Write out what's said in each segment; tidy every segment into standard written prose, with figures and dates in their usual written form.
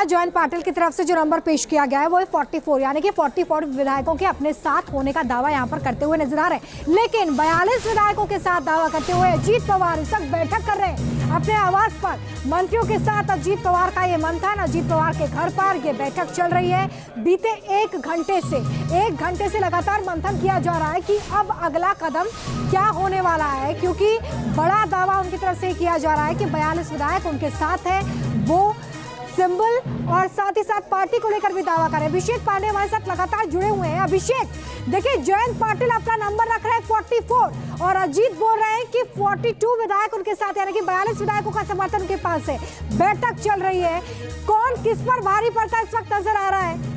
जयंत पाटिल की तरफ से जो नंबर पेश किया गया है वो 44, यानी कि 44 विधायकों के अपने साथ होने का दावा यहां पर करते हुए नजर आ रहे हैं। लेकिन 42 विधायकों के साथ दावा करते हुए अजीत पवार इस वक्त बैठक कर रहे हैं अपने आवास पर। मंत्रियों के साथ अजीत पवार का ये मंथन, अजीत पवार के घर पर ये बैठक चल रही है। बीते एक घंटे से लगातार मंथन किया जा रहा है कि अब अगला कदम क्या होने वाला है, क्योंकि बड़ा दावा उनकी तरफ से किया जा रहा है कि 42 विधायक उनके साथ है, वो सिंबल और साथ ही साथ पार्टी को लेकर भी दावा करें। अभिषेक पांडे हमारे साथ लगातार जुड़े हुए हैं। अभिषेक, देखिए जयंत पाटिल अपना नंबर रख रहे हैं 44 और अजीत बोल रहे हैं कि 42 विधायक उनके साथ, यानी कि 42 विधायकों का समर्थन उनके पास है। बैठक चल रही है, कौन किस पर भारी पड़ता है इस वक्त नजर आ रहा है?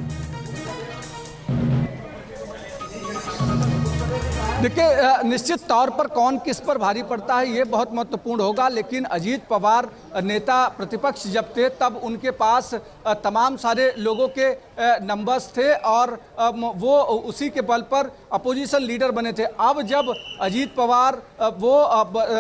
देखिए, निश्चित तौर पर कौन किस पर भारी पड़ता है ये बहुत महत्वपूर्ण होगा, लेकिन अजीत पवार नेता प्रतिपक्ष जब थे तब उनके पास तमाम सारे लोगों के नंबर्स थे और वो उसी के बल पर अपोजिशन लीडर बने थे। अब जब अजीत पवार वो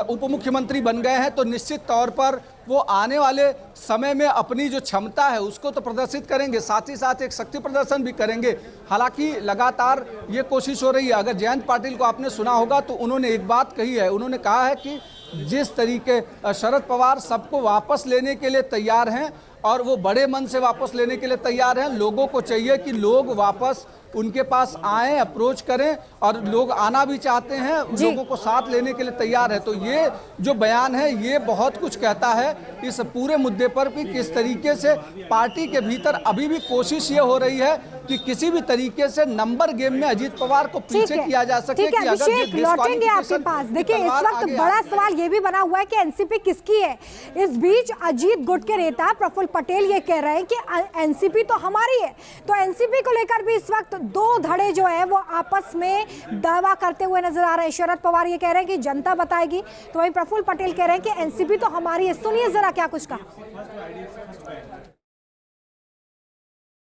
उप मुख्यमंत्री बन गए हैं तो निश्चित तौर पर वो आने वाले समय में अपनी जो क्षमता है उसको तो प्रदर्शित करेंगे, साथ ही साथ एक शक्ति प्रदर्शन भी करेंगे। हालांकि लगातार ये कोशिश हो रही है। अगर जयंत पाटिल को आपने सुना होगा तो उन्होंने एक बात कही है, उन्होंने कहा है कि जिस तरीके शरद पवार सबको वापस लेने के लिए तैयार हैं और वो बड़े मन से वापस लेने के लिए तैयार हैं, लोगों को चाहिए कि लोग वापस उनके पास आएं, अप्रोच करें और लोग आना भी चाहते हैं, लोगों को साथ लेने के लिए तैयार है। तो ये जो बयान है ये बहुत कुछ कहता है इस पूरे मुद्दे पर कि किस तरीके से पार्टी के भीतर अभी भी कोशिश ये हो रही है कि किसी भी तरीके से नंबर गेम में अजीत पवार को पीछे किया जा सके। कि अभिषेक, लौटेंगे आपके पास। देखिए इस वक्त बड़ा सवाल ये भी बना हुआ है कि एनसीपी किसकी है। इस बीच अजीत गुट के नेता प्रफुल्ल पटेल ये कह रहे हैं कि एनसीपी तो हमारी है। तो एनसीपी को लेकर भी इस वक्त दो धड़े जो है वो आपस में दावा करते हुए नजर आ रहे हैं। शरद पवार ये कह रहे हैं कि जनता बताएगी, तो वहीं प्रफुल्ल पटेल कह रहे हैं कि एनसीपी तो हमारी है। सुनिए जरा क्या कुछ कहा।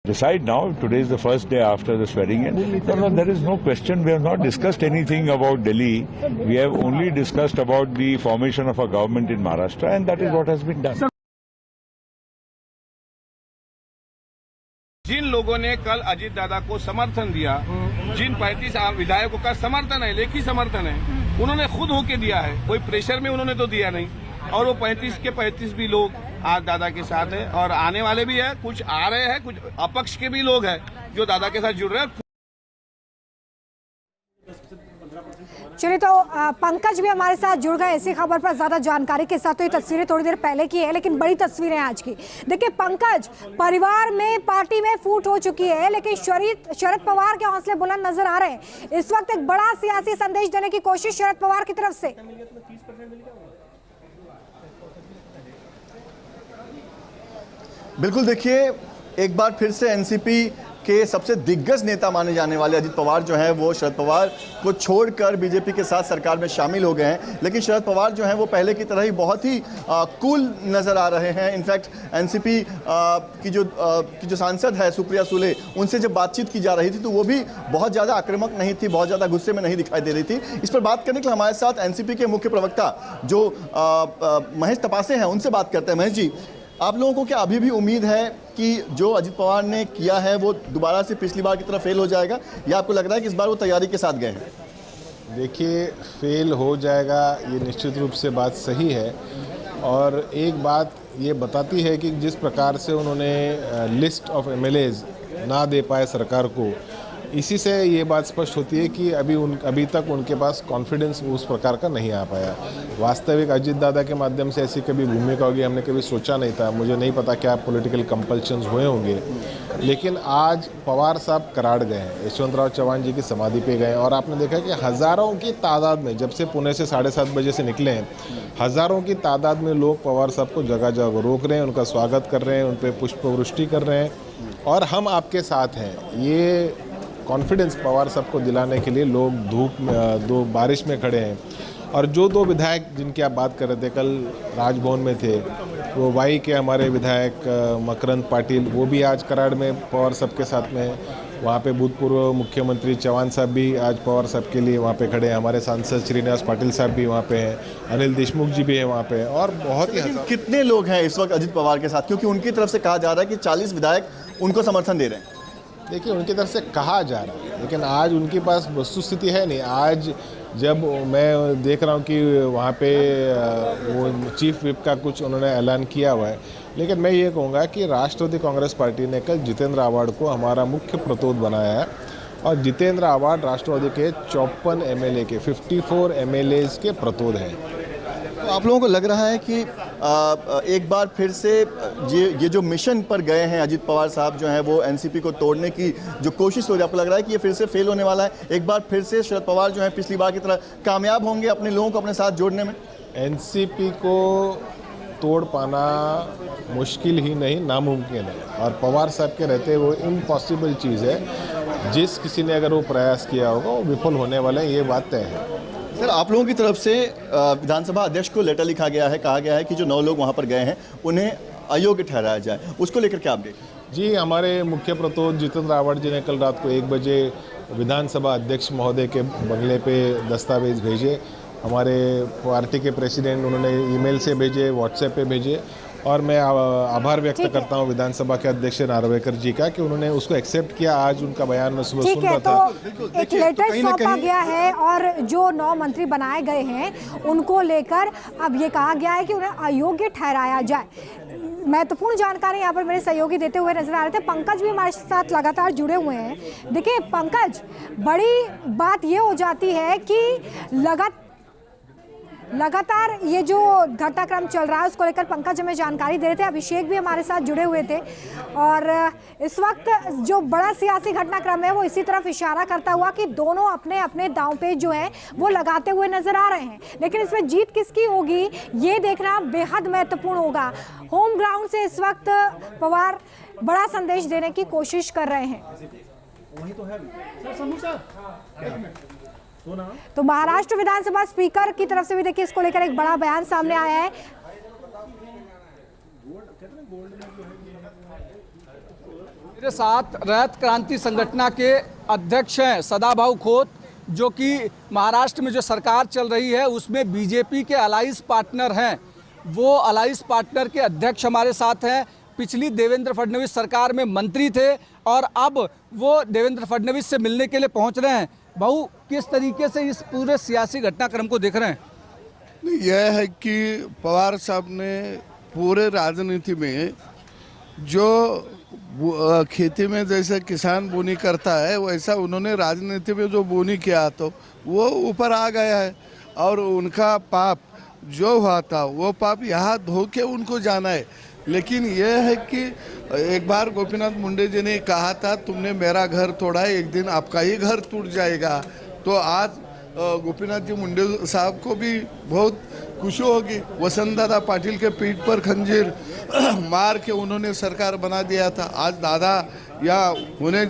Decide now. Today is the first day after the swearing in. No, there is no question. We have not discussed anything about Delhi. We have only discussed about the formation of a government in Maharashtra, and that is what has been done. जिन लोगों ने कल अजीत दादा को समर्थन दिया, जिन 35 विधायकों का समर्थन है, लेखी समर्थन है, उन्होंने खुद होके दिया है, कोई प्रेशर में उन्होंने तो दिया नहीं। और वो 35 के 35 भी लोग आज दादा के साथ है और आने वाले भी है, कुछ आ रहे हैं, कुछ अपक्ष के भी लोग हैं जो दादा के साथ जुड़ रहे हैं। चलिए, तो पंकज भी हमारे साथ जुड़ गए इसी खबर पर ज्यादा जानकारी के साथ। तो ये तस्वीरें थोड़ी देर पहले की है, लेकिन बड़ी तस्वीरें आज की। देखिए पंकज, परिवार में पार्टी में फूट हो चुकी है, लेकिन शरद पवार के हौसले बुलंद नजर आ रहे हैं। इस वक्त एक बड़ा सियासी संदेश देने की कोशिश शरद पवार की तरफ से। बिल्कुल, देखिए एक बार फिर से एनसीपी के सबसे दिग्गज नेता माने जाने वाले अजीत पवार जो हैं वो शरद पवार को छोड़कर बीजेपी के साथ सरकार में शामिल हो गए हैं। लेकिन शरद पवार जो हैं वो पहले की तरह ही बहुत ही कूल नज़र आ रहे हैं। इनफैक्ट एनसीपी की जो सांसद है सुप्रिया सुले, उनसे जब बातचीत की जा रही थी तो वो भी बहुत ज़्यादा आक्रामक नहीं थी, बहुत ज़्यादा गुस्से में नहीं दिखाई दे रही थी। इस पर बात करने के लिए हमारे साथ एनसीपी के मुख्य प्रवक्ता जो महेश तपासे हैं उनसे बात करते हैं। महेश जी, आप लोगों को क्या अभी भी उम्मीद है कि जो अजीत पवार ने किया है वो दोबारा से पिछली बार की तरह फेल हो जाएगा, या आपको लग रहा है कि इस बार वो तैयारी के साथ गए हैं? देखिए, फेल हो जाएगा ये निश्चित रूप से बात सही है, और एक बात ये बताती है कि जिस प्रकार से उन्होंने लिस्ट ऑफ एमएलएज ना दे पाए सरकार को, इसी से ये बात स्पष्ट होती है कि अभी तक उनके पास कॉन्फिडेंस उस प्रकार का नहीं आ पाया। वास्तविक अजीत दादा के माध्यम से ऐसी कभी भूमिका होगी हमने कभी सोचा नहीं था। मुझे नहीं पता क्या पॉलिटिकल कंपल्शंस हुए होंगे, लेकिन आज पवार साहब कराड़ गए हैं, यशवंतराव चौहान जी की समाधि पे गए, और आपने देखा कि हज़ारों की तादाद में, जब से पुणे से 7:30 बजे से निकले हैं, हज़ारों की तादाद में लोग पवार साहब को जगह जगह रोक रहे हैं, उनका स्वागत कर रहे हैं, उन पर पुष्पवृष्टि कर रहे हैं, और हम आपके साथ हैं। ये कॉन्फिडेंस पवार साहब को दिलाने के लिए लोग धूप में, दो बारिश में खड़े हैं। और जो दो विधायक जिनकी आप बात कर रहे थे, कल राजभवन में थे, वो वाई के हमारे विधायक मकरंद पाटिल, वो भी आज कराड़ में पवार साहब के साथ में है। वहाँ पे भूतपूर्व मुख्यमंत्री चौहान साहब भी आज पवार साहब के लिए वहाँ पे खड़े हैं। हमारे सांसद श्रीनिवास पाटिल साहब भी वहाँ पे हैं, अनिल देशमुख जी भी है वहाँ पे, और बहुत ही कितने लोग हैं इस वक्त अजित पवार के साथ, क्योंकि उनकी तरफ से कहा जा रहा है कि 40 विधायक उनको समर्थन दे रहे हैं। देखिए, उनकी तरफ से कहा जा रहा है, लेकिन आज उनके पास वस्तुस्थिति है नहीं। आज जब मैं देख रहा हूँ कि वहाँ पे वो चीफ विप का कुछ उन्होंने ऐलान किया हुआ है, लेकिन मैं ये कहूँगा कि राष्ट्रवादी कांग्रेस पार्टी ने कल जितेंद्र आव्हाड को हमारा मुख्य प्रतोद बनाया है, और जितेंद्र आव्हाड राष्ट्रवादी के 54 एमएलए के 54 एमएलएज के प्रतोद हैं। तो आप लोगों को लग रहा है कि एक बार फिर से ये जो मिशन पर गए हैं अजित पवार साहब जो हैं वो एनसीपी को तोड़ने की जो कोशिश हो रही है, आपको लग रहा है कि ये फिर से फेल होने वाला है? एक बार फिर से शरद पवार जो है पिछली बार की तरह कामयाब होंगे अपने लोगों को अपने साथ जोड़ने में? एनसीपी को तोड़ पाना मुश्किल ही नहीं, नामुमकिन है, और पवार साहब के रहते वो इम्पॉसिबल चीज़ है। जिस किसी ने अगर वो प्रयास किया होगा वो विफल होने वाला है, ये बात तय है। सर, आप लोगों की तरफ से विधानसभा अध्यक्ष को लेटर लिखा गया है, कहा गया है कि जो 9 लोग वहां पर गए हैं उन्हें अयोग्य ठहराया जाए, उसको लेकर क्या अपडेट? जी, हमारे मुख्य प्रतोद जितेंद्र आव्हाड जी ने कल रात को 1 बजे विधानसभा अध्यक्ष महोदय के बंगले पे दस्तावेज भेजे। हमारे पार्टी के प्रेसिडेंट उन्होंने ईमेल से भेजे, व्हाट्सएप पे भेजे, और मैं आभार व्यक्त करता हूं विधानसभा के अध्यक्ष नार्वेकर जी का कि उन्होंने उसको एक्सेप्ट किया। आज उनका बयान मैं सुबह सुन रहा था। तो एक लेटर सौंपा गया है और जो 9 मंत्री बनाए गए हैं उनको लेकर अब ये कहा गया है कि उन्हें अयोग्य ठहराया जाए। महत्वपूर्ण जानकारी यहाँ पर मेरे सहयोगी देते हुए नजर आ रहे थे। पंकज भी हमारे साथ लगातार जुड़े हुए हैं। देखिए पंकज, बड़ी बात ये हो जाती है कि लगातार ये जो घटनाक्रम चल रहा है उसको लेकर पंकज हमें जानकारी दे रहे थे। अभिषेक भी हमारे साथ जुड़े हुए थे, और इस वक्त जो बड़ा सियासी घटनाक्रम है वो इसी तरफ इशारा करता हुआ कि दोनों अपने अपने दांव पे जो है वो लगाते हुए नजर आ रहे हैं, लेकिन इसमें जीत किसकी होगी ये देखना बेहद महत्वपूर्ण होगा। होम ग्राउंड से इस वक्त पवार बड़ा संदेश देने की कोशिश कर रहे हैं। तो महाराष्ट्र विधानसभा स्पीकर की तरफ से भी देखिए इसको लेकर एक बड़ा बयान सामने आया है। मेरे साथ रैत क्रांति संगठन के अध्यक्ष हैं सदाभाऊ खोत, जो कि महाराष्ट्र में जो सरकार चल रही है उसमें बीजेपी के अलाइंस पार्टनर हैं। वो अलाइंस पार्टनर के अध्यक्ष हमारे साथ हैं। पिछली देवेंद्र फडणवीस सरकार में मंत्री थे और अब वो देवेंद्र फडणवीस से मिलने के लिए पहुंच रहे हैं। भाऊ, किस तरीके से इस पूरे सियासी घटनाक्रम को देख रहे हैं? यह है कि पवार साहब ने पूरे राजनीति में जो खेती में जैसे किसान बोनी करता है वैसा उन्होंने राजनीति में जो बोनी किया तो वो ऊपर आ गया है, और उनका पाप जो हुआ था वो पाप यहाँ धो के उनको जाना है। लेकिन यह है कि एक बार गोपीनाथ मुंडे जी ने कहा था तुमने मेरा घर तोड़ा है, एक दिन आपका ही घर टूट जाएगा। तो आज गोपीनाथ जी मुंडे साहब को भी बहुत खुशी होगी। वसंतदादा पाटिल के पीठ पर खंजीर मार के उन्होंने सरकार बना दिया था। आज दादा या होने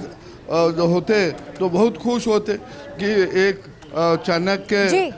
जो होते तो बहुत खुश होते कि एक चाणक्य